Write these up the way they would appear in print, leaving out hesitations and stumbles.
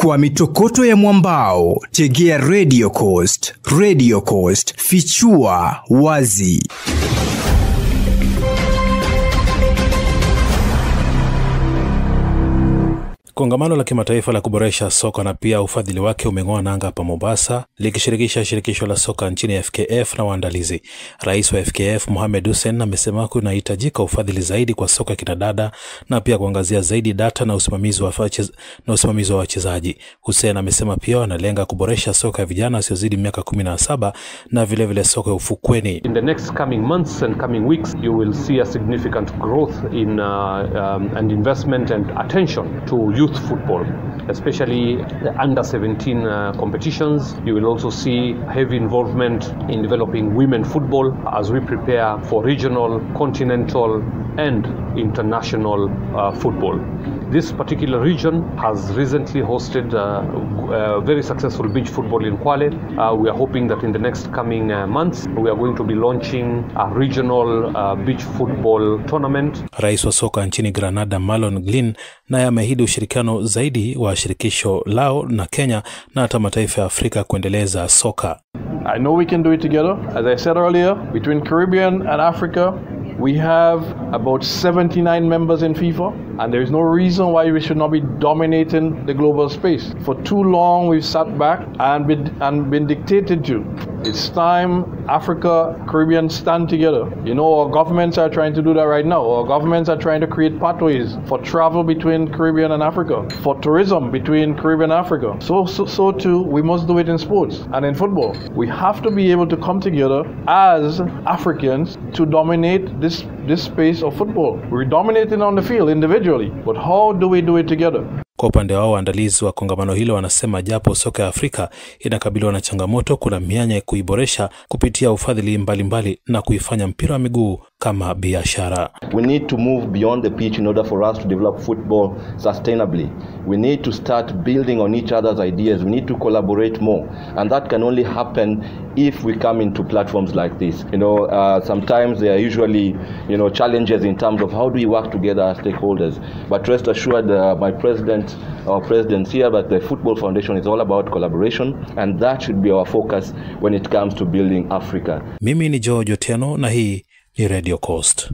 Kwa mitokoto ya mwambao, tegea Radio Coast. Radio Coast, fichua wazi. Kongamano la kimataifa la kuboresha soka na pia ufadhili wake umeng'oa nanga hapa Mombasa, likishirikisha shirikisho la soka nchini FKF na waandalizi. Rais wa FKF Mohamed Hussein amesema kunahitajika ufadhili zaidi kwa soka kinadada na pia kuangazia zaidi data na usimamizi wa wachezaji. Hussein amesema pia wanalenga kuboresha soka ya vijana wasiozidi miaka 17 na vile vile soka ya ufukweni. In the next coming months and coming weeks, you will see a significant growth in and investment and attention to youth football, especially the under 17 competitions. You will also see heavy involvement in developing women football as we prepare for regional, continental and international football. This particular region has recently hosted a very successful beach football in Kwale. We are hoping that in the next coming months we are going to be launching a regional beach football tournament. Rais wa soka nchini Granada Marlon Glynn naye ameahidi ushirikiano zaidi wa shirikisho lao na Kenya na hata mataifa ya Afrika kuendeleza soka. I know we can do it together. As I said earlier, between Caribbean and Africa, we have about 79 members in FIFA, and there is no reason why we should not be dominating the global space. For too long, we've sat back and been dictated to. It's time Africa, Caribbean stand together. You know, our governments are trying to do that right now. Our governments are trying to create pathways for travel between Caribbean and Africa, for tourism between Caribbean and Africa. So too, we must do it in sports and in football. We have to be able to come together as Africans to dominate this space of football. We're dominating on the field individually, but how do we do it together? Kwa upande wao waandalizi wa kongamano hilo wanasema japo soka ya Afrika inakabiliwa na changamoto, kuna mianya ya kuiboresha kupitia ufadhili mbalimbali na kuifanya mpira wa miguu kama biashara. We need to move beyond the pitch in order for us to develop football sustainably. We need to start building on each other's ideas. We need to collaborate more, and that can only happen if we come into platforms like this. Sometimes there are usually, challenges in terms of how do we work together as stakeholders. But rest assured, our president here, but the Football Foundation is all about collaboration, and that should be our focus when it comes to building Africa. Mimi ni George Otieno na hii ni Radio Coast.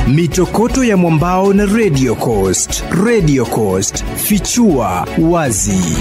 Mitokoto ya mwambao na Radio Coast. Radio Coast, fichua wazi.